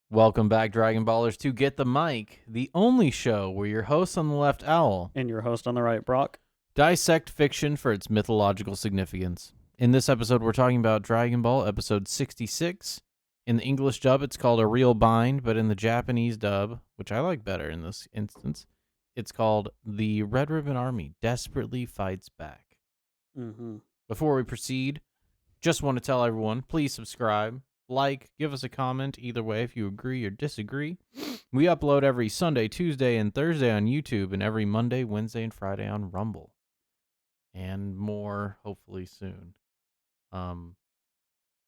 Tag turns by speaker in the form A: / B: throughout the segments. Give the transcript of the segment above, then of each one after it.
A: Welcome back, Dragon Ballers, to Get the Mic, the only show where your host on the left, Owl,
B: And your host on the right, Brock.
A: dissect fiction for its mythological significance. In this episode, we're talking about Dragon Ball episode 66. In the English dub, it's called A Real Bind, but in the Japanese dub, which I like better in this instance, it's called The Red Ribbon Army Desperately Fights Back.
B: Mm-hmm.
A: Before we proceed, just want to tell everyone, please subscribe, like, give us a comment either way if you agree or disagree. We upload every Sunday, Tuesday, and Thursday on YouTube, and every Monday, Wednesday, and Friday on Rumble. And more, hopefully, soon. And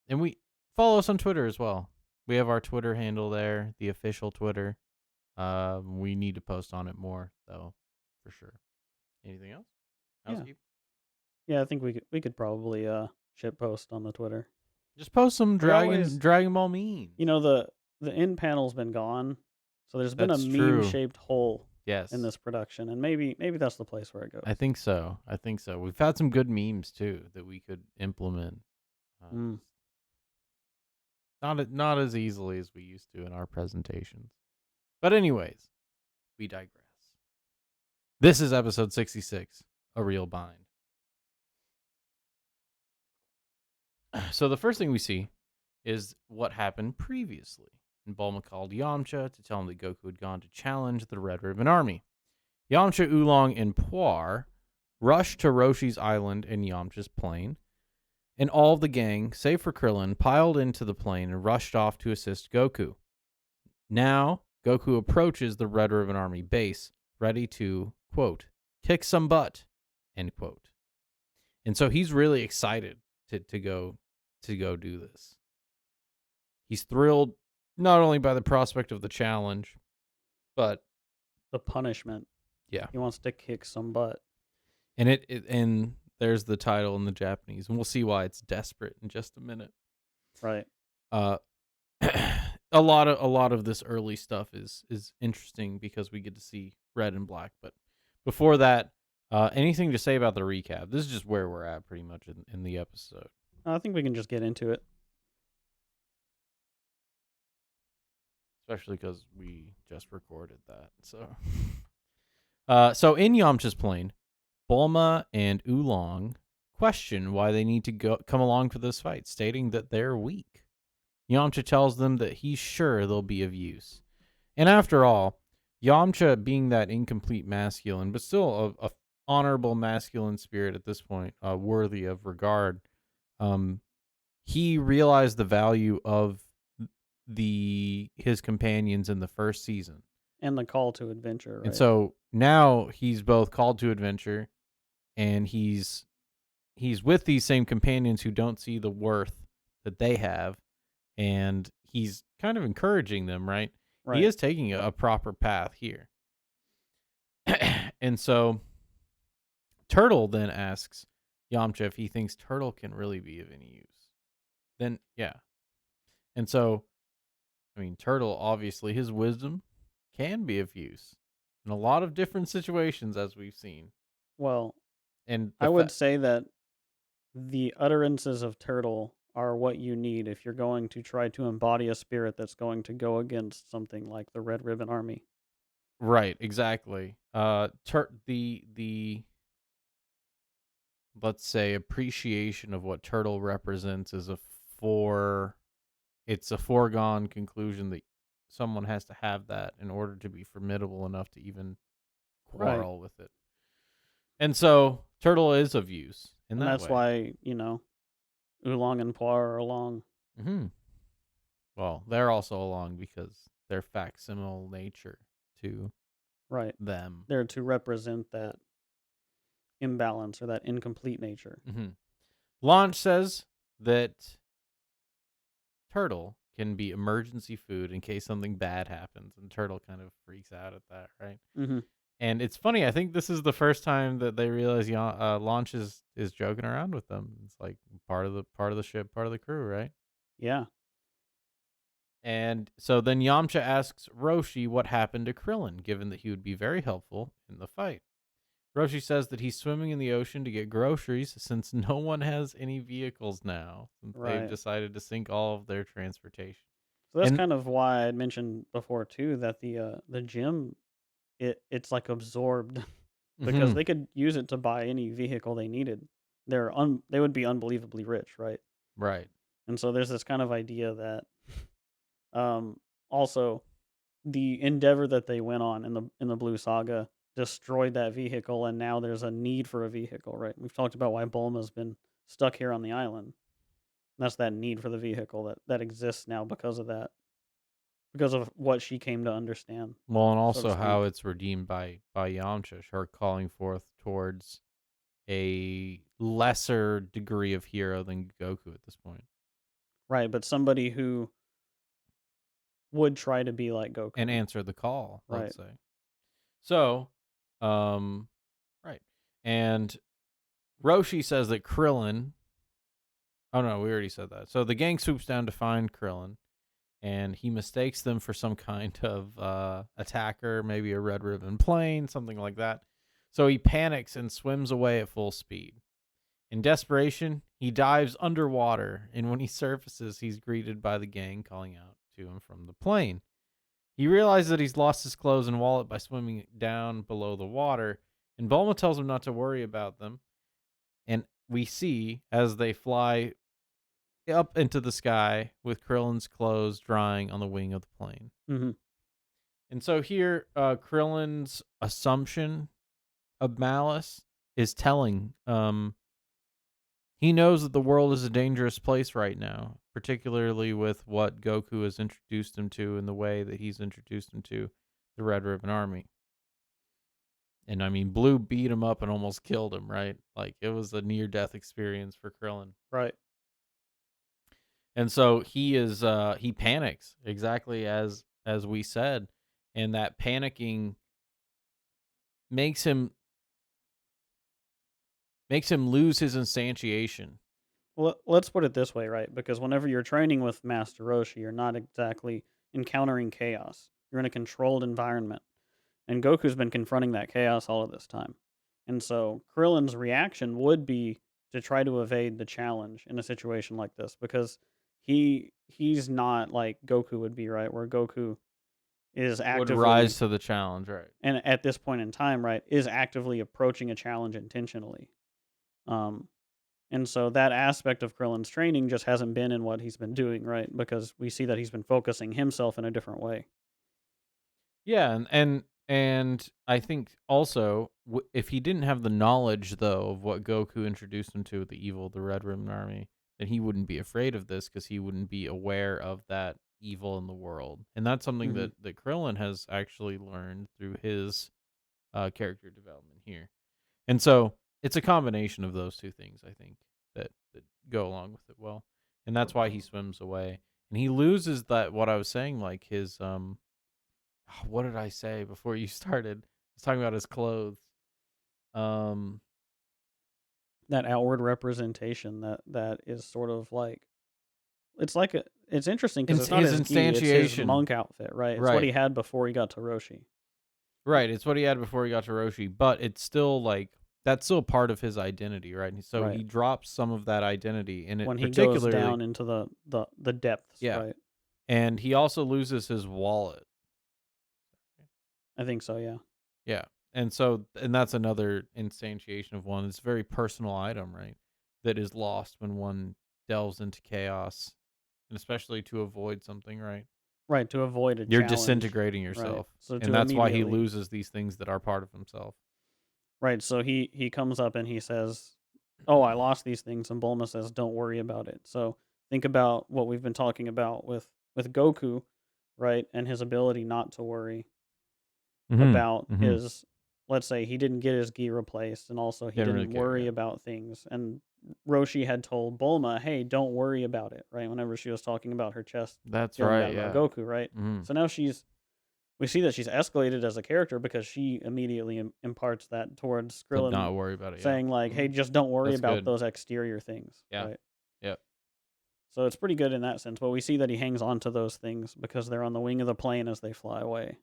A: we follow us on Twitter as well. We have our Twitter handle there, the official Twitter. We need to post on it more, though, for sure. Anything else? Housekeeping?
B: Yeah, I think we could probably shit post on the Twitter.
A: Just post some
B: always-
A: Dragon Ball memes.
B: You know, the end panel's been gone, so there's been
A: That's
B: a
A: true.
B: meme-shaped hole
A: Yes.
B: in this production, and maybe that's the place where it goes.
A: I think so. We've had some good memes too that we could implement. Not as easily as we used to in our presentations. But anyways, we digress. This is episode 66, A Real Bind. So the first thing we see is what happened previously. And Bulma called Yamcha to tell him that Goku had gone to challenge the Red Ribbon Army. Yamcha, Oolong, and Puar rushed to Roshi's island in Yamcha's plane, and all of the gang, save for Krillin, piled into the plane and rushed off to assist Goku. Now, Goku approaches the Red Ribbon Army base, ready to, quote, kick some butt, end quote. And so he's really excited to go do this. He's thrilled not only by the prospect of the challenge, but
B: the punishment.
A: Yeah.
B: He wants to kick some butt.
A: And and there's the title in the Japanese, and we'll see why it's desperate in just a minute.
B: Right.
A: A lot of this early stuff is interesting because we get to see red and black. But before that, anything to say about the recap? This is just where we're at pretty much in the episode.
B: I think we can just get into it.
A: Especially because we just recorded that. So in Yamcha's plane, Bulma and Oolong question why they need to come along for this fight, stating that they're weak. Yamcha tells them that he's sure they'll be of use. And after all, Yamcha being that incomplete masculine, but still a honorable masculine spirit at this point, worthy of regard, he realized the value of his companions in the first season.
B: And the call to adventure, right?
A: And so now he's both called to adventure, and he's with these same companions who don't see the worth that they have, and he's kind of encouraging them, right? He is taking a proper path here. And so Turtle then asks Yamcha if he thinks Turtle can really be of any use. Then, yeah. And so, I mean, Turtle, obviously, his wisdom can be of use in a lot of different situations, as we've seen.
B: Well,
A: and
B: I would say that the utterances of Turtle are what you need if you're going to try to embody a spirit that's going to go against something like the Red Ribbon Army.
A: Right, exactly. The let's say appreciation of what Turtle represents is it's a foregone conclusion that someone has to have that in order to be formidable enough to even quarrel with it. And so Turtle is of use in that way.
B: And that's why, Oolong and Puar are along.
A: Mm-hmm. Well, they're also along because they're facsimile nature to them.
B: They're to represent that imbalance or that incomplete nature.
A: Mm-hmm. Launch says that Turtle can be emergency food in case something bad happens, and Turtle kind of freaks out at that, right?
B: Mm-hmm.
A: And it's funny. I think this is the first time that they realize Launch is joking around with them. It's like part of the ship, part of the crew, right?
B: Yeah.
A: And so then Yamcha asks Roshi what happened to Krillin, given that he would be very helpful in the fight. Roshi says that he's swimming in the ocean to get groceries since no one has any vehicles now, since they've decided to sink all of their transportation.
B: So that's
A: And
B: kind of why I mentioned before too that the gym it's like absorbed because
A: mhm,
B: they could use it to buy any vehicle they needed. They would be unbelievably rich, right?
A: right.
B: And so there's this kind of idea that also the endeavor that they went on in the Blue Saga destroyed that vehicle, and now there's a need for a vehicle, right? We've talked about why Bulma's been stuck here on the island. That's that need for the vehicle that exists now because of what she came to understand,
A: Well, and
B: so to
A: also how
B: speak.
A: it's redeemed by Yamcha, her calling forth towards a lesser degree of hero than Goku at this point,
B: Right, but somebody who would try to be like
A: and
B: Goku.
A: answer the call,
B: Right.
A: let's say. So, um, right, and Roshi says that Krillin. Oh no, we already said that. So the gang swoops down to find Krillin, and he mistakes them for some kind of attacker, maybe a red ribbon plane, something like that. So he panics and swims away at full speed. In desperation, he dives underwater, and when he surfaces, he's greeted by the gang calling out to him from the plane. He realizes that he's lost his clothes and wallet by swimming down below the water, and Bulma tells him not to worry about them. And we see as they fly up into the sky with Krillin's clothes drying on the wing of the plane.
B: Mhm.
A: And so here, Krillin's assumption of malice is telling. He knows that the world is a dangerous place right now, particularly with what Goku has introduced him to and the way that he's introduced him to the Red Ribbon Army. And I mean, Blue beat him up and almost killed him, right? Like it was a near death experience for Krillin.
B: Right.
A: And so he panics exactly as we said, and that panicking makes him lose his instantiation.
B: Well, let's put it this way, right? Because whenever you're training with Master Roshi, you're not exactly encountering chaos. You're in a controlled environment. And Goku's been confronting that chaos all of this time. And so Krillin's reaction would be to try to evade the challenge in a situation like this because he's not like Goku would be, right? Where Goku is
A: Would rise
B: actively
A: to the challenge, right?
B: and at this point in time, right, is actively approaching a challenge intentionally. Um and so that aspect of Krillin's training just hasn't been in what he's been doing, right? Because we see that he's been focusing himself in a different way.
A: Yeah, and I think also if he didn't have the knowledge though of what Goku introduced him to, the evil, the Red Ribbon Army, then he wouldn't be afraid of this because he wouldn't be aware of that evil in the world. And that's something
B: Hmm.
A: that Krillin has actually learned through his character development here. And so it's a combination of those two things, I think, that go along with it well. And that's why he swims away. And he loses that what I was saying, like his what did I say before you started? I was talking about his clothes. Um
B: That outward representation that is sort of like it's like it's interesting because it's not
A: his
B: his gi, it's his
A: instantiation.
B: monk outfit, right? It's what
A: Right.
B: he had before he got to Roshi.
A: Right. It's what he had before he got to Roshi, but it's still like that's still part of his identity, right? And so
B: Right.
A: he drops some of that identity and it
B: When he goes
A: particularly
B: down into the depths,
A: yeah.
B: right?
A: And he also loses his wallet.
B: I think so, yeah.
A: Yeah. And so and that's another instantiation of one. It's a very personal item, right? That is lost when one delves into chaos, and especially to avoid something, right?
B: Right, to avoid a
A: You're
B: challenge.
A: disintegrating
B: Right.
A: yourself.
B: So
A: And
B: to
A: that's why he
B: immediately
A: loses these things that are part of himself.
B: right, so he comes up and he says, "Oh, I lost these things." And Bulma says, "Don't worry about it." So think about what we've been talking about with Goku, right? And his ability not to worry
A: Mhm.
B: about
A: Mhm.
B: his let's say he didn't get his gi replaced and also he
A: Didn't really
B: didn't
A: care,
B: worry
A: yeah.
B: about things and Roshi had told Bulma, "Hey, don't worry about it," right? Whenever she was talking about her chest
A: That's
B: feeling
A: right,
B: bad about
A: yeah.
B: Goku, right?
A: Mhm.
B: So now we see that she's escalated as a character because she immediately imparts that towards
A: To
B: Krillin,
A: not worry about it, yeah.
B: saying like, "Hey,
A: Mhm.
B: just don't worry
A: That's
B: about
A: good.
B: those exterior things,"
A: Yeah.
B: right?
A: Yep.
B: So it's pretty good in that sense. But we see that he hangs on to those things because they're on the wing of the plane as they fly away.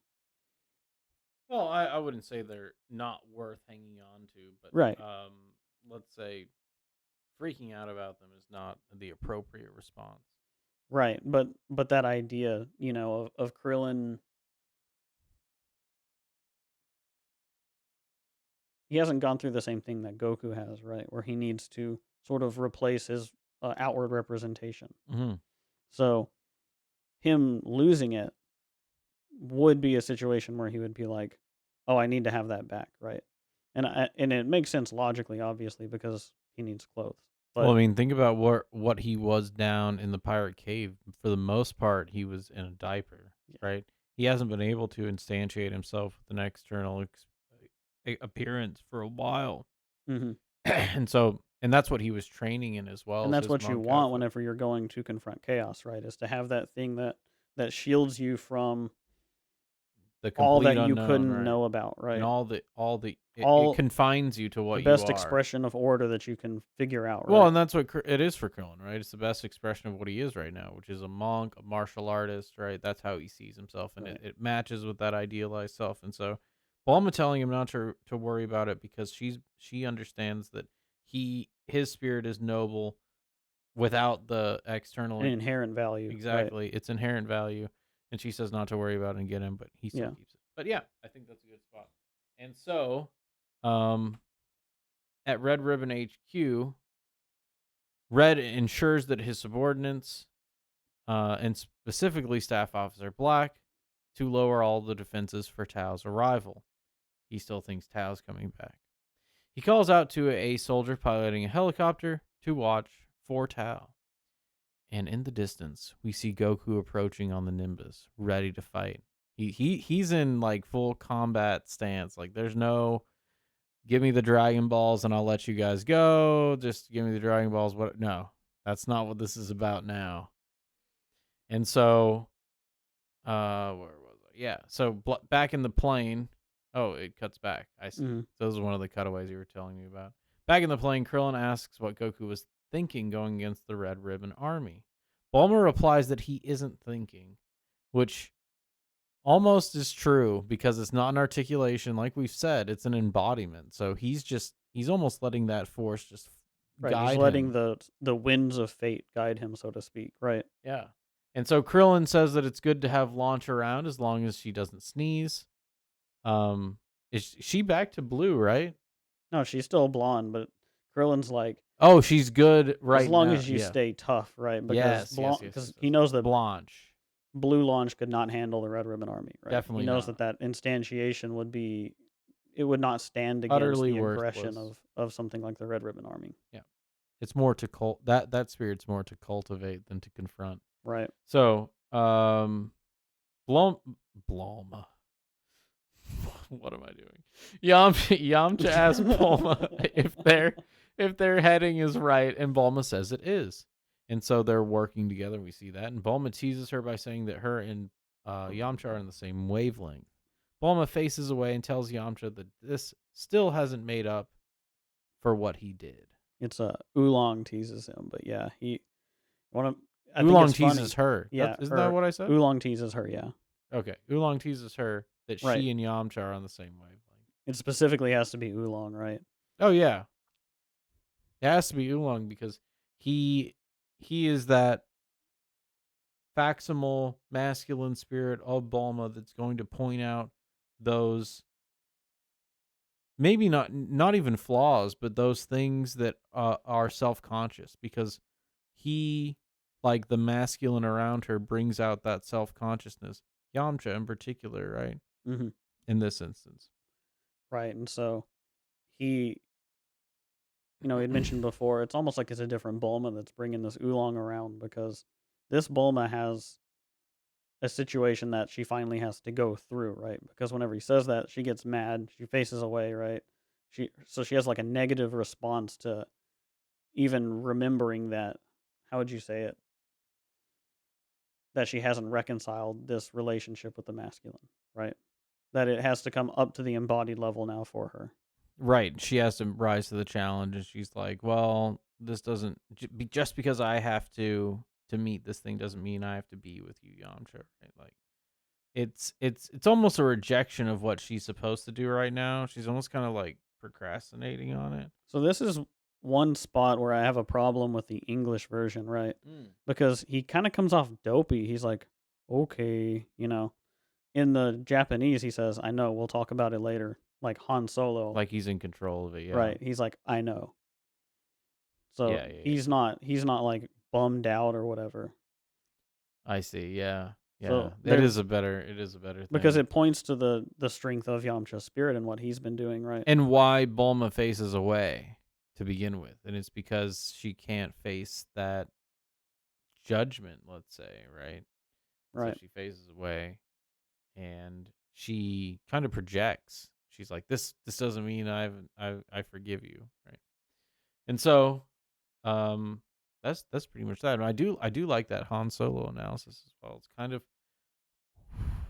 A: Well, I wouldn't say they're not worth hanging on to, but
B: Right.
A: let's say freaking out about them is not the appropriate response.
B: Right, but that idea, of Krillin, he hasn't gone through the same thing that Goku has, right? Where he needs to sort of replace his outward representation.
A: Mhm.
B: So him losing it would be a situation where he would be like, "Oh, I need to have that back," right? And it makes sense logically, obviously, because he needs clothes.
A: Well,
B: But
A: I mean, think about what he was down in the pirate cave. For the most part, he was in a diaper,
B: yeah,
A: right? He hasn't been able to instantiate himself with an external appearance for a while.
B: hmm
A: And that's what he was training in as well
B: and
A: as
B: that's
A: his
B: what you
A: monk
B: want
A: outfit.
B: whenever you're going to confront chaos, right? Is to have that thing that shields you from
A: The
B: all
A: complete
B: that you
A: unknown,
B: couldn't
A: right?
B: know about,
A: And
B: right?
A: all the it
B: All
A: confines you to
B: the
A: what you
B: best
A: are.
B: expression of order that you can figure out,
A: Well,
B: right?
A: and that's what it is for Krillin, right? It's the best expression of what he is right now, which is a monk, a martial artist, right? That's how he sees himself, and it,
B: Right.
A: it matches with that idealized self. And so, Bulma telling him not to worry about it because she understands that his spirit is noble without the external.
B: An inherent value, right?
A: Exactly, its inherent value, and she says not to worry about it and get him, but he still
B: Yeah.
A: keeps it. But yeah, I think that's a good spot. And so, um, at Red Ribbon HQ, Red ensures that his subordinates, and specifically Staff Officer Black, to lower all the defenses for Tao's arrival. He still thinks Tao's coming back. He calls out to a soldier piloting a helicopter to watch for Tao. And in the distance, we see Goku approaching on the Nimbus, ready to fight. He's in like full combat stance. Like there's no give me the Dragon Balls and I'll let you guys go. Just give me the Dragon Balls. What? No, that's not what this is about now. And so, where was I? Yeah. So back in the plane. Oh, it cuts back. I see.
B: hmm
A: Those are one of the cutaways you were telling me about. Back in the plane, Krillin asks what Goku was thinking going against the Red Ribbon Army. Bulma replies that he isn't thinking, which almost is true because it's not an articulation. Like we've said, it's an embodiment. So he's almost letting that force just
B: Right. He's
A: guide
B: letting
A: him.
B: the winds of fate guide him, so to speak. Right.
A: Yeah. And so Krillin says that it's good to have Launch around as long as she doesn't sneeze. Um, is she back to blue, right?
B: No, she's still blonde, but Krillin's like,
A: Oh, she's good
B: as
A: right
B: long
A: now.
B: as you
A: Yeah.
B: stay tough, right? Because
A: Yes, yes, yes, yes,
B: he
A: yes.
B: knows that
A: Blanche.
B: Blue Launch could not handle the Red Ribbon Army, right? He
A: Definitely
B: knows that
A: not.
B: that instantiation it would not stand against
A: Utterly
B: the aggression
A: worthless.
B: of something like the Red Ribbon Army,
A: Yeah. It's more to that spirit's more to cultivate than to confront.
B: right?
A: So, Blom Blom. What am I doing? Yamcha asks Bulma if their heading is right, and Bulma says it is. And so they're working together. We see that, and Bulma teases her by saying that her and Yamcha are on the same wavelength. Bulma faces away and tells Yamcha that this still hasn't made up for what he did.
B: It's Oolong teases him, but yeah, one of I think
A: Oolong
B: it's
A: teases
B: funny.
A: her.
B: Yeah,
A: Isn't that
B: or
A: what I said?
B: Oolong teases her, yeah.
A: Okay. Oolong teases her that
B: Right.
A: she and Yamcha are on the same wavelength.
B: It specifically has to be Oolong, right?
A: Oh yeah, it has to be Oolong because he he is that facsimal masculine spirit of Bulma that's going to point out those maybe not even flaws, but those things that are self conscious because he like the masculine around her brings out that self consciousness. Yamcha in particular, right?
B: Mhm.
A: In this instance.
B: Right, and so he he had mentioned before, it's almost like it's a different Bulma that's bringing this Oolong around because this Bulma has a situation that she finally has to go through, right? Because whenever he says that, she gets mad, she faces away, right? She has like a negative response to even remembering that, how would you say it? That she hasn't reconciled this relationship with the masculine, right? That it has to come up to the embodied level now for her.
A: Right. She has to rise to the challenge, and she's like, "Well, this doesn't just because I have to meet this thing doesn't mean I have to be with you, Yamcha." Right? Like, it's almost a rejection of what she's supposed to do right now. She's almost kind of like procrastinating on it.
B: So this is one spot where I have a problem with the English version, right?
A: Mm.
B: Because he kind of comes off dopey. He's like, okay, you know. In the Japanese, he says, I know, we'll talk about it later. Like Han Solo,
A: Like he's in control of it. Yeah.
B: right? He's like, I know. So
A: Yeah. Yeah. Yeah.
B: he's not like bummed out or whatever.
A: I see. Yeah. Yeah.
B: So there
A: It is a better
B: because
A: thing.
B: it points to the strength of Yamcha's spirit and what he's been doing, right?
A: And why Bulma faces away to begin with. And it's because she can't face that judgment, let's say, right? So
B: Right.
A: she faces away and she kind of projects. She's like, this doesn't mean I forgive you, right? And so that's pretty much that. And I do like that Han Solo analysis as well. It's kind of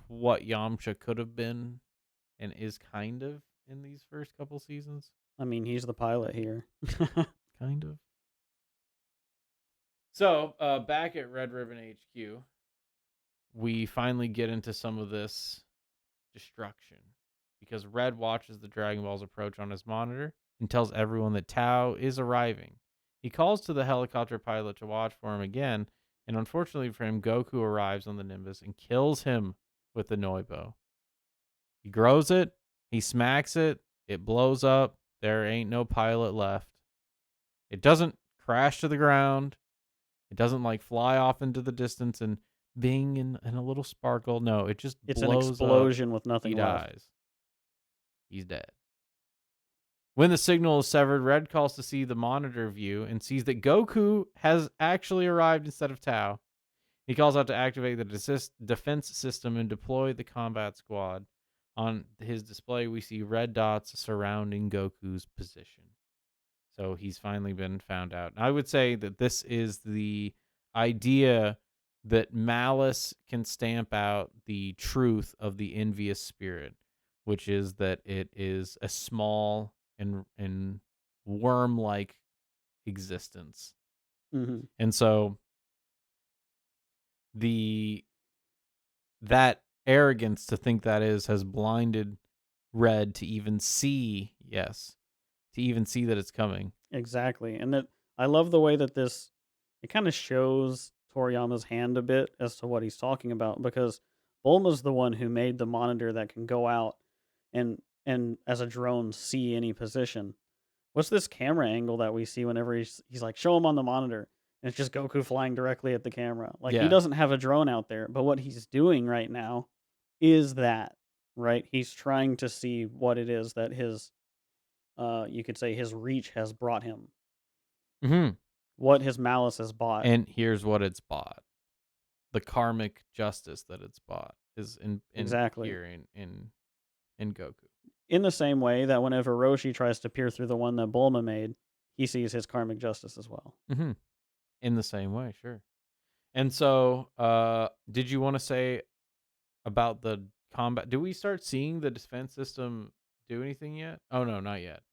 A: what Yamcha could have been and is kind of in these first couple seasons.
B: I mean, he's the pilot here.
A: Kind of. So, back at Red Ribbon HQ, we finally get into some of this destruction because Red watches the Dragon Balls approach on his monitor and tells everyone that Tao is arriving. He calls to the helicopter pilot to watch for him again, and unfortunately for him, Goku arrives on the Nimbus and kills him with the Noibo. He grows it, he smacks it, it blows up. There ain't no pilot left. It doesn't crash to the ground. It doesn't like fly off into the distance and bing and a little sparkle. No, it just
B: It's an
A: blows up.
B: explosion with
A: He
B: nothing left.
A: dies. He's dead. When the signal is severed, Red calls to see the monitor view and sees that Goku has actually arrived instead of Tao. He calls out to activate the defense system and deploy the combat squad. On his display, we see red dots surrounding Goku's position. So he's finally been found out. I would say that this is the idea that malice can stamp out the truth of the envious spirit, which is that it is a small and worm-like existence.
B: Hmm.
A: And so the that arrogance to think that is has blinded Red to even see, yes, to even see that it's coming.
B: Exactly. And that I love the way that this it kind of shows Toriyama's hand a bit as to what he's talking about because Bulma's the one who made the monitor that can go out and as a drone see any position. What's this camera angle that we see whenever he's like show him on the monitor and it's just Goku flying directly at the camera. Like he
A: Yeah.
B: doesn't have a drone out there, but what he's doing right now is that, right? He's trying to see what it is that his you could say his reach has brought him,
A: Mhm.
B: what his malice has bought.
A: And here's what it's bought. The karmic justice that it's bought is in
B: Exactly.
A: here in Goku.
B: In the same way that whenever Roshi tries to peer through the one that Bulma made, he sees his karmic justice as well.
A: Mhm. In the same way, sure. And so, did you want to say about the combat? Do we start seeing the defense system do anything yet? Oh no, not yet.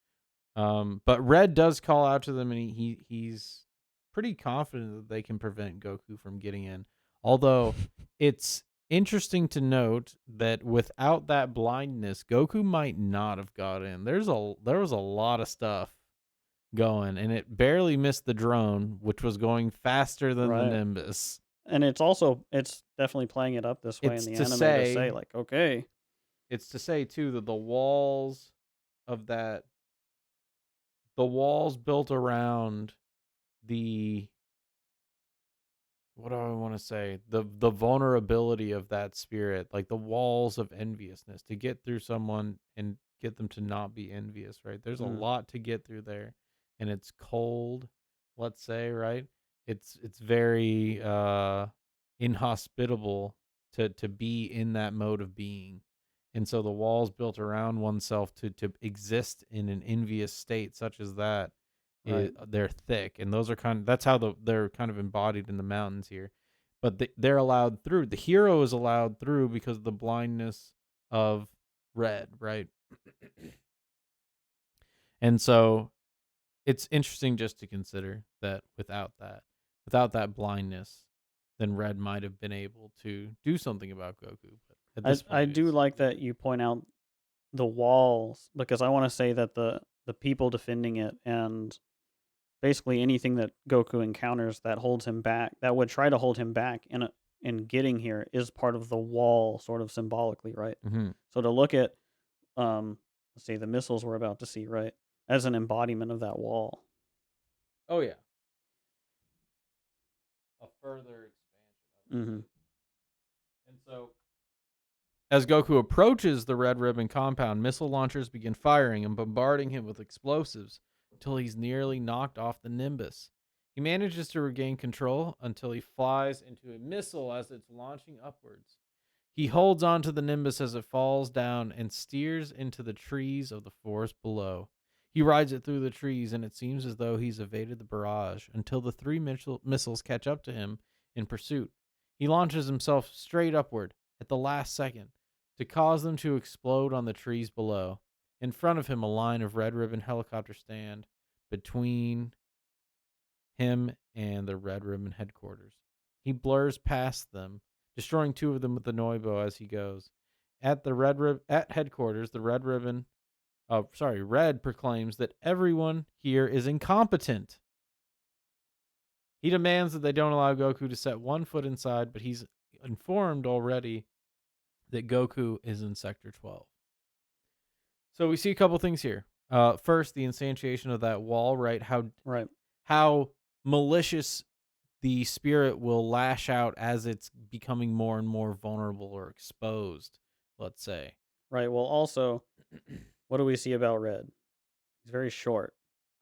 A: But Red does call out to them, and he's pretty confident that they can prevent Goku from getting in. Although it's interesting to note that without that blindness, Goku might not have got in. There was a lot of stuff going, and it barely missed the drone, which was going faster than the
B: Right.
A: Nimbus.
B: And it's definitely playing it up this way in
A: It's
B: the
A: to
B: anime to say
A: say,
B: like, okay,
A: it's to say too that of that the walls built around the what do I want to say? The vulnerability of that spirit, like the walls of enviousness to get through someone and get them to not be envious, right? There's a
B: mm,
A: lot to get through there. And it's cold, let's say, right? It's very inhospitable to be in that mode of being. And so the walls built around oneself to exist in an envious state such as that
B: right.
A: they're thick, and those are that's how they're kind of embodied in the mountains here. But they're allowed through. The hero is allowed through because of the blindness of Red, right? And so it's interesting just to consider that without that blindness, then Red might have been able to do something about Goku. But at this
B: I
A: point,
B: do like
A: he's
B: that you point out the walls because I want to say that the people defending it and basically anything that Goku encounters that holds him back, that would try to hold him back in getting here, is part of the wall, sort of symbolically, right?
A: Hmm.
B: So to look at, let's see, the missiles we're about to see, right, as an embodiment of that wall.
A: Oh yeah, a further expansion of it.
B: Hmm.
A: And so, as Goku approaches the Red Ribbon compound, missile launchers begin firing and bombarding him with explosives until he's nearly knocked off the Nimbus. He manages to regain control until he flies into a missile as it's launching upwards. He holds onto the Nimbus as it falls down and steers into the trees of the forest below. He rides it through the trees, and it seems as though he's evaded the barrage until the three missiles catch up to him in pursuit. He launches himself straight upward at the last second to cause them to explode on the trees below. In front of him, a line of Red Ribbon helicopters stand between him and the Red Ribbon headquarters. He blurs past them, destroying two of them with the Noibo as he goes. At headquarters, the Red proclaims that everyone here is incompetent. He demands that they don't allow Goku to set one foot inside, but he's informed already that Goku is in Sector 12. So we see a couple things here. First, the instantiation of that wall, right?
B: Right.
A: How malicious the spirit will lash out as it's becoming more and more vulnerable or exposed, let's say.
B: Right. Well, also, what do we see about Red? He's very short,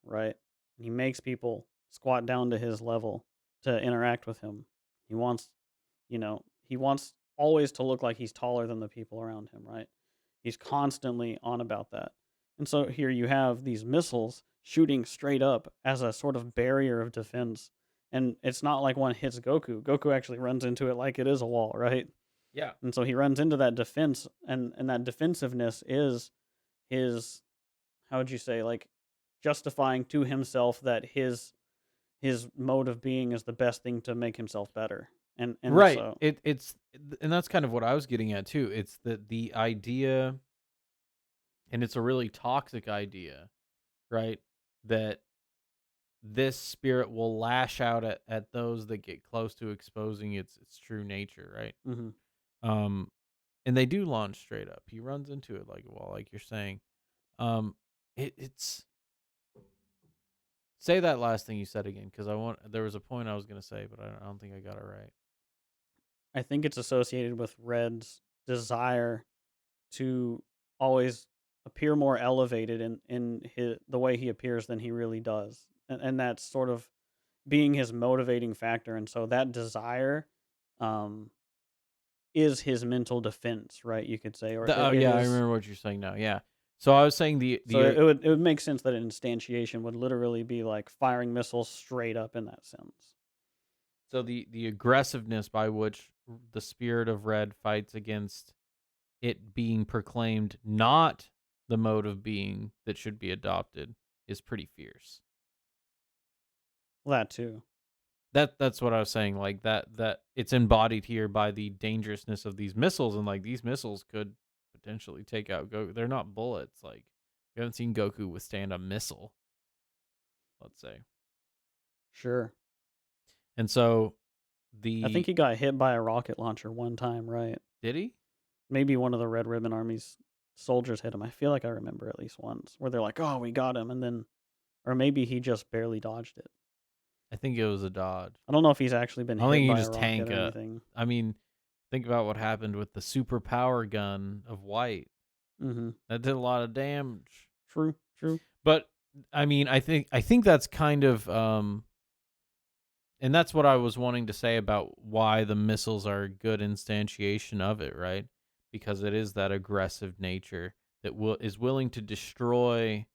B: right? And he makes people squat down to his level to interact with him. He wants, he wants always to look like he's taller than the people around him, right? He's constantly on about that. And so here you have these missiles shooting straight up as a sort of barrier of defense. And it's not like one hits Goku. Goku actually runs into it like it is a wall, right?
A: Yeah.
B: And so he runs into that defense, and that defensiveness is his, how would you say, like, justifying to himself that his mode of being is the best thing to make himself better. And
A: Right.
B: so
A: And that's kind of what I was getting at too. It's the idea, and it's a really toxic idea, right? That this spirit will lash out at those that get close to exposing its true nature, right?
B: mhm.
A: Um and they do launch straight up. He runs into it like a wall, like you're saying. It's say that last thing you said again, because there was a point I was gonna say, but I don't think I got it right.
B: I think it's associated with Red's desire to always appear more elevated in the way he appears than he really does. And that's sort of being his motivating factor. And so that desire um is his mental defense, right? You could say, or
A: Oh
B: it
A: yeah, I
B: is.
A: remember what you're saying now. Yeah. So I was saying
B: So it would make sense that an instantiation would literally be like firing missiles straight up in that sense.
A: the aggressiveness by which the spirit of red fights against it being proclaimed not the mode of being that should be adopted is pretty fierce.
B: Well, that too.
A: That's what I was saying. Like that it's embodied here by the dangerousness of these missiles, and like these missiles could potentially take out Goku. They're not bullets. Like we haven't seen Goku withstand a missile, let's say.
B: Sure.
A: And so
B: I think
A: the
B: he got hit by a rocket launcher one time, right?
A: did he?
B: Maybe one of the Red Ribbon Army's soldiers hit him. I feel like I remember at least once where they're like, "Oh, we got him," and then, or maybe he just barely dodged it.
A: I think it was a dodge.
B: I don't know if he's actually been
A: I don't think
B: hit
A: you
B: by a
A: just
B: rocket
A: tank
B: or
A: a.
B: anything.
A: I mean, think about what happened with the super power gun of White.
B: Mm-hmm.
A: That did a lot of damage.
B: True. True.
A: But I mean, I think that's kind of and that's what I was wanting to say about why the missiles are a good instantiation of it, right? Because it is that aggressive nature that is willing to destroy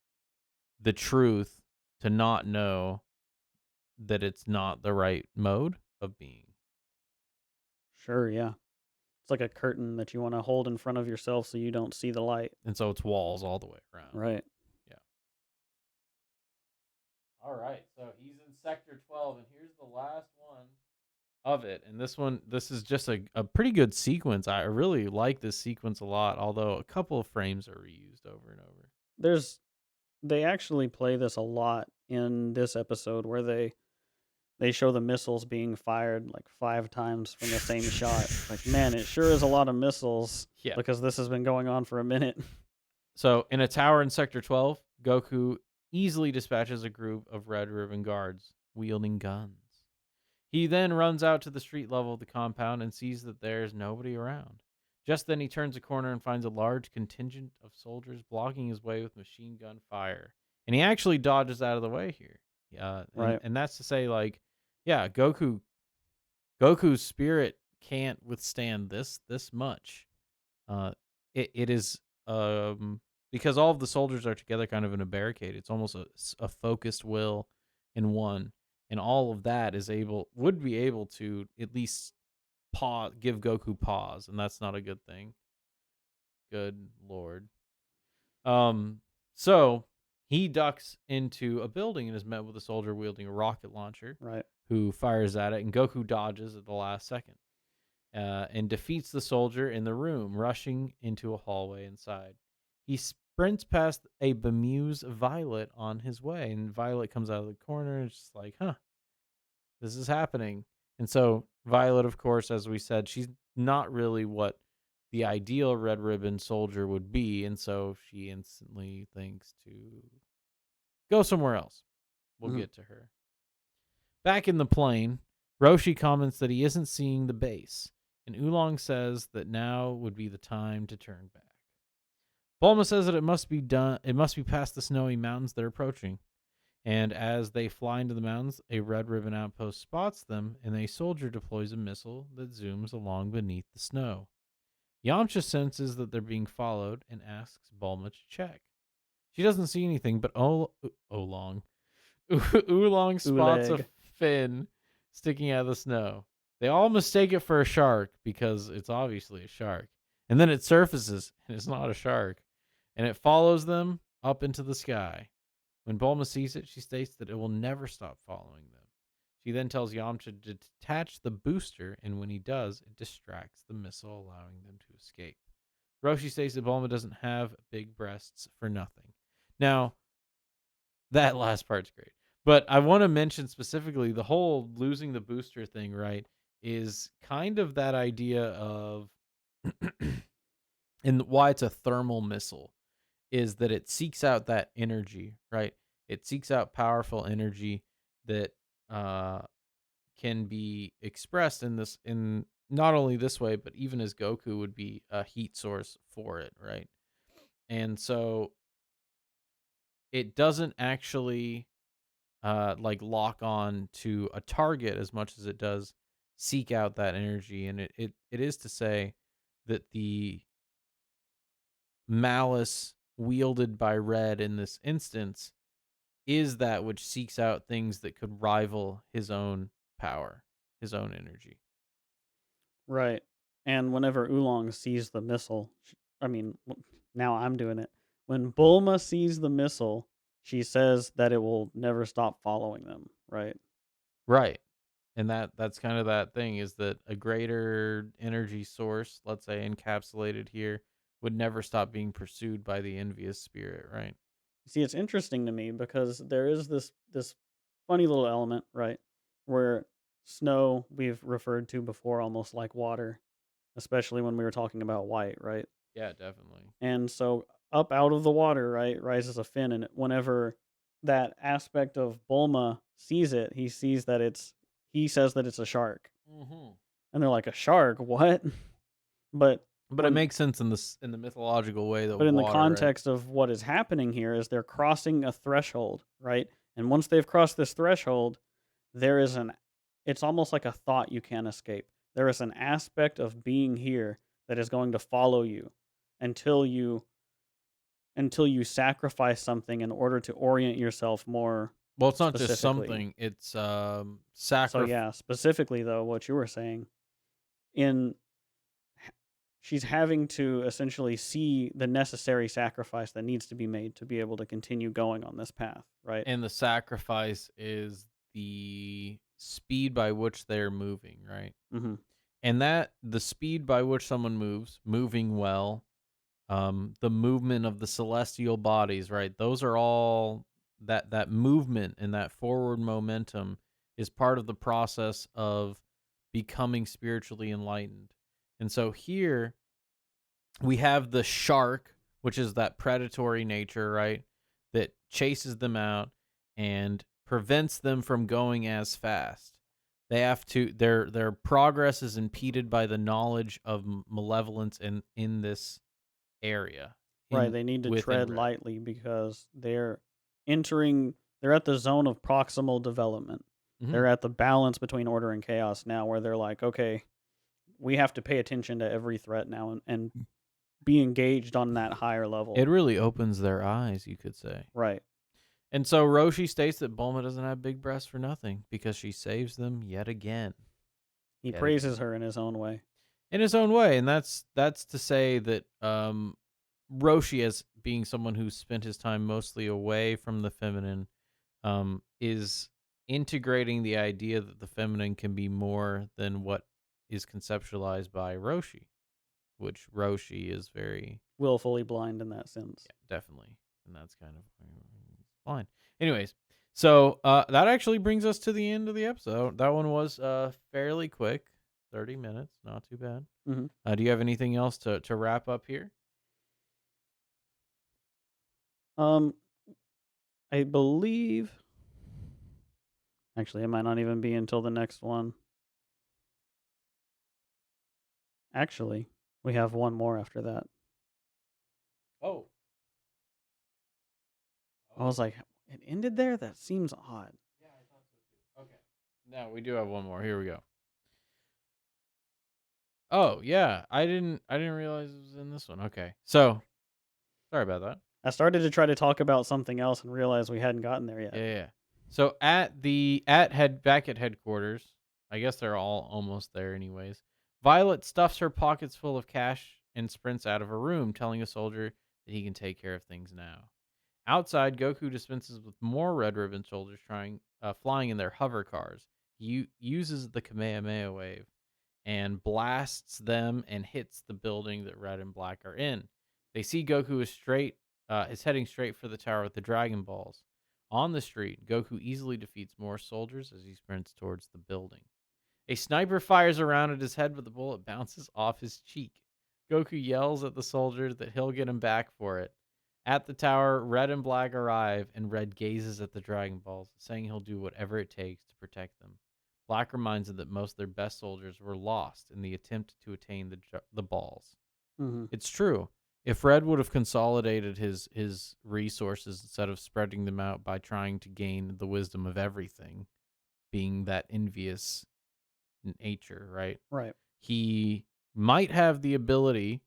A: the truth to not know that it's not the right mode of being.
B: Sure. Yeah. It's like a curtain that you want to hold in front of yourself so you don't see the light.
A: And so it's walls all the way around.
B: Right.
A: Yeah. All right. So he's in sector 12, and here's the last one of it. And this is just a pretty good sequence. I really like this sequence a lot, although a couple of frames are reused over and over.
B: They actually play this a lot in this episode where they show the missiles being fired like 5 times from the same shot. It's like, man, it sure is a lot of missiles
A: Yeah.
B: because this has been going on for a minute.
A: So, in a tower in Sector 12, Goku easily dispatches a group of Red Ribbon guards wielding guns. He then runs out to the street level of the compound and sees that there's nobody around. Just then, he turns a corner and finds a large contingent of soldiers blocking his way with machine gun fire. And he actually dodges out of the way here. And
B: Right.
A: and that's to say, like, yeah, Goku's spirit can't withstand this much. Uh, it is because all of the soldiers are together, kind of in a barricade. It's almost a focused will in one, and all of that would be able to at least give Goku pause, and that's not a good thing. Good lord. Um, so he ducks into a building and is met with a soldier wielding a rocket launcher,
B: Right.
A: who fires at it, and Goku dodges at the last second. And defeats the soldier in the room, rushing into a hallway inside. He sprints past a bemused Violet on his way, and Violet comes out of the corner and is just like, huh, this is happening. And so, Violet, of course, as we said, she's not really what the ideal Red Ribbon soldier would be. And so, she instantly thinks to go somewhere else. We'll
B: Mhm.
A: get to her. Back in the plane, Roshi comments that he isn't seeing the base, and Oolong says that now would be the time to turn back. Bulma says that it must be past the snowy mountains they're approaching, and as they fly into the mountains, a Red Ribbon outpost spots them, and a soldier deploys a missile that zooms along beneath the snow. Yamcha senses that they're being followed and asks Bulma to check. She doesn't see anything, but Oolong Oolong spots a
B: Uleg.
A: fin sticking out of the snow. They all mistake it for a shark because it's obviously a shark. And then it surfaces and it's not a shark. And it follows them up into the sky. When Bulma sees it, she states that it will never stop following them. She then tells Yamcha to detach the booster, and when he does, it distracts the missile, allowing them to escape. Roshi states that Bulma doesn't have big breasts for nothing. Now, that last part's great. But I want to mention specifically the whole losing the booster thing, right? Is kind of that idea of and why it's a thermal missile is that it seeks out that energy, right? It seeks out powerful energy that uh can be expressed in not only this way, but even as Goku would be a heat source for it, right? And so it doesn't actually like lock on to a target as much as it does seek out that energy. And it is to say that the malice wielded by Red in this instance is that which seeks out things that could rival his own power, his own energy.
B: Right. And whenever Oolong sees the missile, I mean, now I'm doing it. When Bulma sees the missile, she says that it will never stop following them, right?
A: Right. And that's kind of that thing is that a greater energy source, let's say encapsulated here, would never stop being pursued by the envious spirit, right?
B: See, it's interesting to me because there is this funny little element, right, where snow we've referred to before almost like water, especially when we were talking about white, right?
A: Yeah, definitely.
B: And so up out of the water, right, rises a fin, and whenever that aspect of Bulma sees it, he says that it's a shark.
A: Mhm.
B: And they're like, "A shark? What?" But
A: But it
B: when
A: makes sense in the mythological way that
B: but in the
A: water, right?
B: context of what is happening here is they're crossing a threshold, right? And once they've crossed this threshold, there is an it's almost like a thought you can't escape. There is an aspect of being here that is going to follow you until you sacrifice something in order to orient yourself more
A: Well, it's not just
B: specifically.
A: something; it's
B: So yeah, specifically though, what you were saying, in she's having to essentially see the necessary sacrifice that needs to be made to be able to continue going on this path, right?
A: and the sacrifice is the speed by which they're moving, right?
B: Hmm.
A: And that the speed by which someone moves, moving well, the movement of the celestial bodies, right? Those are all. that movement and that forward momentum is part of the process of becoming spiritually enlightened. And so here we have the shark, which is that predatory nature, right? That chases them out and prevents them from going as fast. They have to their progress is impeded by the knowledge of malevolence in this area
B: Right,
A: in
B: they need to
A: within
B: tread
A: red.
B: lightly because entering they're at the zone of proximal development.
A: Mhm.
B: They're at the balance between order and chaos now where they're like, "Okay, we have to pay attention to every threat now and be engaged on that higher
A: It
B: level."
A: really opens their eyes, you could say.
B: Right.
A: And so Roshi states that Bulma doesn't have big breasts for nothing because she saves them yet again.
B: He
A: Yet
B: praises
A: again.
B: her in his own way.
A: In his own way, and that's to say that Roshi, as being someone who's spent his time mostly away from the feminine, is integrating the idea that the feminine can be more than what is conceptualized by Roshi, which Roshi is very,
B: Willfully blind in that sense.
A: yeah, definitely, and that's kind of fine. Anyways, so that actually brings us to the end of the episode. That one was fairly quick, 30 minutes, not too bad.
B: Mhm.
A: Do you have anything else to wrap up here?
B: Um, I believe actually, it might not even be until the next one. Actually, we have one more after that.
A: Oh,
B: I was like, "It ended there? That seems odd."
A: yeah, I thought so too. Okay. No, we do have one more. Here we go. Oh, yeah. I didn't realize it was in this one. Okay. So, sorry about that.
B: I started to try to talk about something else and realized we hadn't gotten there yet.
A: Yeah, yeah, yeah. So at head back at headquarters, I guess they're all almost there anyways. Violet stuffs her pockets full of cash and sprints out of her room, telling a soldier that he can take care of things now. Outside, Goku dispenses with more Red Ribbon soldiers flying in their hover cars. He uses the Kamehameha wave and blasts them and hits the building that Red and Black are in. They see Goku is heading straight for the tower with the Dragon Balls. On the street, Goku easily defeats more soldiers as he sprints towards the building. A sniper fires around at his head, but the bullet bounces off his cheek. Goku yells at the soldier that he'll get him back for it. At the tower, Red and Black arrive, and Red gazes at the Dragon Balls, saying he'll do whatever it takes to protect them. Black reminds them that most of their best soldiers were lost in the attempt to attain the balls.
B: Mhm.
A: It's true. If Red would have consolidated his resources instead of spreading them out by trying to gain the wisdom of everything, being that envious nature, right?
B: Right.
A: He might have the ability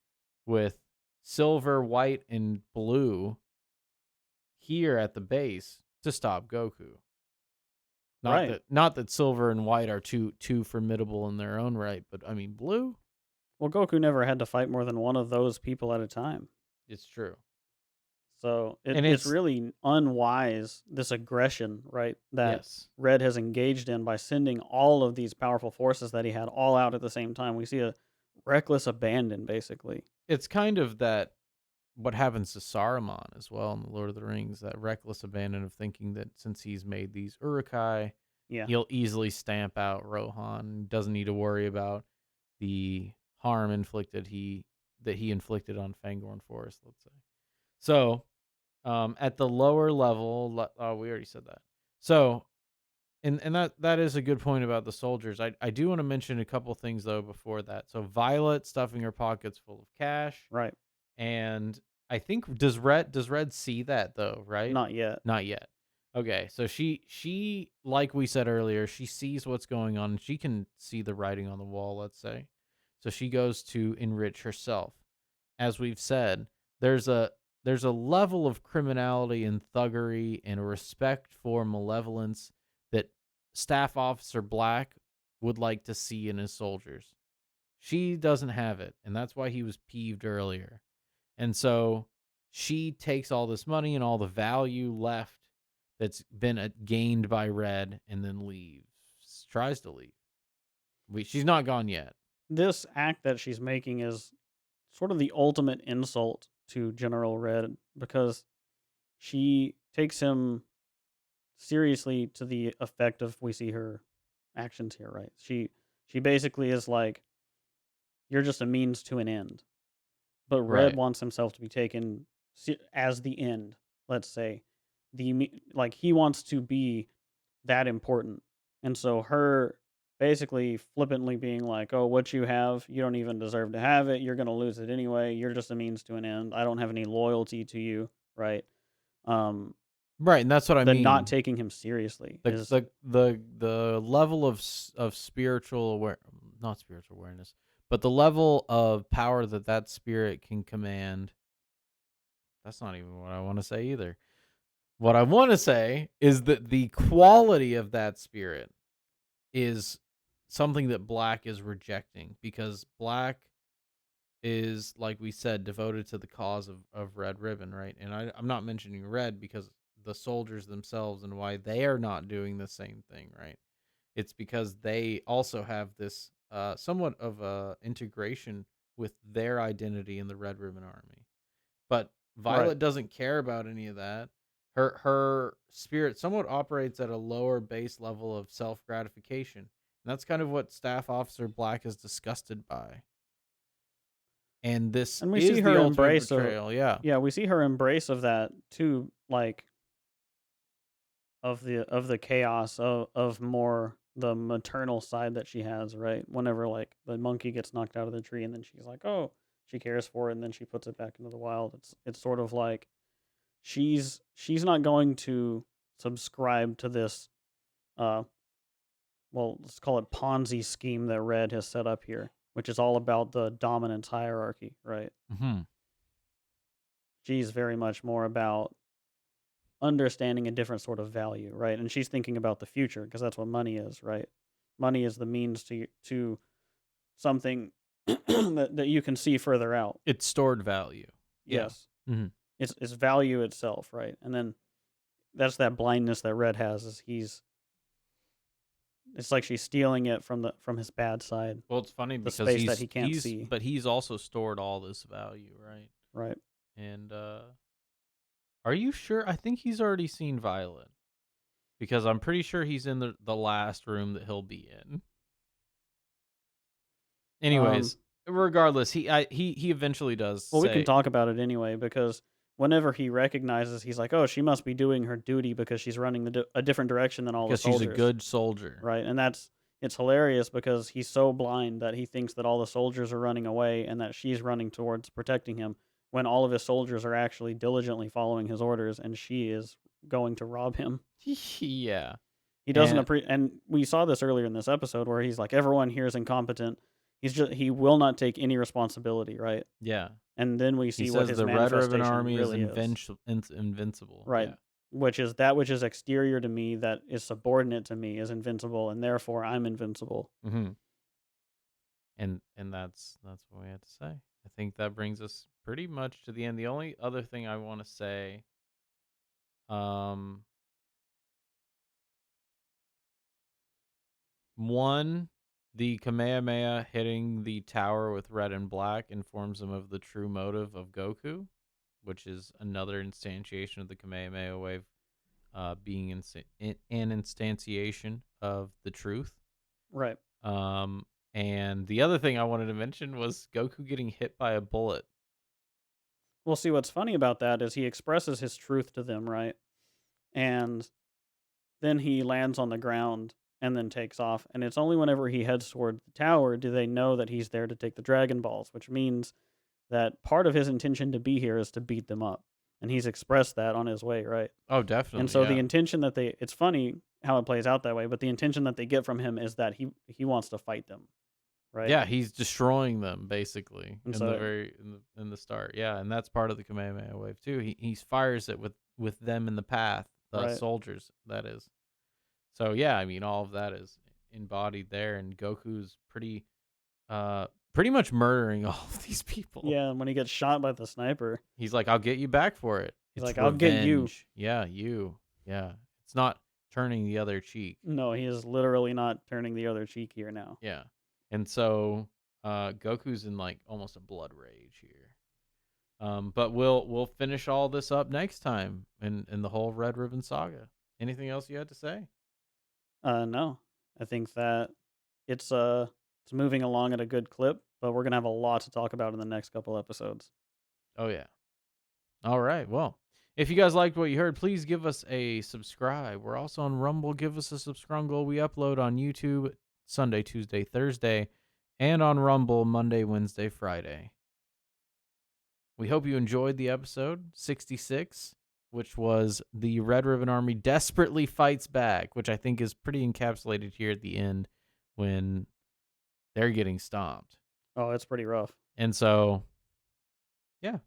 A: with silver, white, and blue here at the base to stop Goku.
B: Right.
A: Not that silver and white are too formidable in their own right, but I mean blue,
B: Well, Goku never had to fight more than one of those people at a time.
A: it's true.
B: So
A: And
B: it's
A: it's
B: really unwise, this aggression, right, that
A: yes.
B: Red has engaged in by sending all of these powerful forces that he had all out at the same time. We see a reckless abandon, basically.
A: It's kind of that what happens to Saruman as well in the Lord of the Rings, that reckless abandon of thinking that since he's made these Urukai,
B: Yeah.
A: he'll easily stamp out Rohan, doesn't need to worry about the harm he inflicted on Fangorn Forest, let's say. So, at the lower level, oh, we already said that. So, and that is a good point about the soldiers. I do want to mention a couple things though before that. So Violet stuffing her pockets full of cash,
B: Right.
A: and I think does Red see that though, right?
B: Not yet.
A: Not yet. Okay, so she like we said earlier, she sees what's going on. She can see the writing on the wall, let's say. So she goes to enrich herself. As we've said, there's a there's a level of criminality and thuggery and a respect for malevolence that Staff Officer Black would like to see in his soldiers. She doesn't have it, and that's why he was peeved earlier. And so she takes all this money and all the value left that's been gained by Red and then leaves. Tries to leave. She's not gone yet.
B: This act that she's making is sort of the ultimate insult to General Red because she takes him seriously to the effect of we see her actions here, right? She basically is like, you're just a means to an end. But Red
A: Right.
B: wants himself to be taken as the end. Let's say like he wants to be that important, and so her basically flippantly being like, "Oh, what you have, you don't even deserve to have it. You're gonna lose it anyway. You're just a means to an end. I don't have any loyalty to you." Right? Um,
A: Right, and that's what I
B: the not
A: mean.
B: taking him seriously
A: The
B: is
A: the the level of of spiritual not spiritual awareness, but the level of power that that spirit can command. That's not even what I want to say either. What I want to say is that the quality of that spirit is something that Black is rejecting, because Black is, like we said, devoted to the cause of Red Ribbon, right? And I'm not mentioning Red because the soldiers themselves and why they are not doing the same thing, right? It's because they also have this somewhat of a integration with their identity in the Red Ribbon Army. But
B: right.
A: Violet doesn't care about any of that. Her spirit somewhat operates at a lower base level of self gratification. And that's kind of what Staff Officer Black is disgusted by. And this
B: And we see
A: is the
B: her
A: ultimate
B: embrace of,
A: betrayal. Yeah.
B: yeah, we see her embrace of that too, like of the chaos of more the maternal side that she has, right? Whenever like the monkey gets knocked out of the tree and then she's like, "Oh, she cares for it," and then she puts it back into the wild. It's sort of like she's not going to subscribe to this uh well, let's call it Ponzi scheme that Red has set up here, which is all about the dominance hierarchy, right?
A: Hmm.
B: She's very much more about understanding a different sort of value, right? And she's thinking about the future because that's what money is, right? Money is the means to something that you can see further out.
A: It's stored value. Yeah.
B: Yes,
A: Hmm.
B: it's value itself, right? And then that's that blindness that Red has. Is he's it's like she's stealing it from his bad side,
A: Well, it's funny
B: the
A: because
B: space that he can't
A: he's
B: see,
A: but he's also stored all this value, right?
B: right?
A: And are you sure? I think he's already seen Violet, because I'm pretty sure he's in the last room that he'll be in.
B: Um,
A: Anyways, regardless, he eventually does
B: well, we can
A: say,
B: talk about it anyway because whenever he recognizes, he's like, "Oh, she must be doing her duty because she's running a different direction than all the
A: because she's a
B: soldiers."
A: good soldier.
B: Right? And it's hilarious because he's so blind that he thinks that all the soldiers are running away and that she's running towards protecting him when all of his soldiers are actually diligently following his orders and she is going to rob him.
A: Yeah.
B: He doesn't
A: And
B: and we saw this earlier in this episode where he's like everyone here is incompetent. He will not take any responsibility, right?
A: yeah,
B: And then we
A: he
B: see what
A: says
B: his
A: the Red Ribbon
B: manifestation
A: Army is
B: really is.
A: invincible.
B: Right.
A: Yeah.
B: Which is exterior to me that is subordinate to me is invincible and therefore I'm invincible.
A: Hmm. And that's what we had to say. I think that brings us pretty much to the end. The only other thing I want to say, um, one, the Kamehameha hitting the tower with red and black informs him of the true motive of Goku, which is another instantiation of the Kamehameha wave, being an instantiation of the truth.
B: Right.
A: Um, and the other thing I wanted to mention was Goku getting hit by a bullet.
B: Well, see, what's funny about that is he expresses his truth to them, right? And then he lands on the ground and then takes off. And it's only whenever he heads toward the tower do they know that he's there to take the Dragon Balls, which means that part of his intention to be here is to beat them up. And he's expressed that on his way, right?
A: Oh,
B: And
A: definitely,
B: so the
A: yeah.
B: intention that it's funny how it plays out that way, but the intention that they get from him is that he wants to fight them, right?
A: Yeah, he's destroying them basically
B: And
A: in the
B: so,
A: very in the start. Yeah, and that's part of the Kamehameha wave too. He fires it with them in the path, the
B: right.
A: soldiers, that is. So yeah, I mean all of that is embodied there, and Goku's pretty much murdering all of these people.
B: Yeah, and when he gets shot by the sniper,
A: He's like, "I'll get you back for it.
B: he's
A: It's
B: like, "I'll get you."
A: revenge." Yeah, you. Yeah. It's not turning the other cheek.
B: No, he is literally not turning the other cheek here now.
A: Yeah. And so Goku's in like almost a blood rage here. But we'll finish all this up next time in the whole Red Ribbon Saga. Anything else you had to say?
B: No, I think that it's moving along at a good clip, but we're gonna have a lot to talk about in the next couple episodes.
A: Oh, yeah. All right. Well, if you guys liked what you heard, please give us a subscribe. We're also on Rumble. Give us a subscribe. We upload on YouTube Sunday, Tuesday, Thursday, and on Rumble Monday, Wednesday, Friday. We hope you enjoyed the episode 66, which was the Red Ribbon Army desperately fights back, which I think is pretty encapsulated here at the end when they're getting stomped.
B: Oh, it's pretty rough.
A: And so, yeah,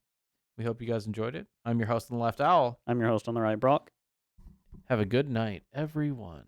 A: we hope you guys enjoyed it. I'm your host on the left, Owl.
B: I'm your host on the right, Brock.
A: Have a good night, everyone.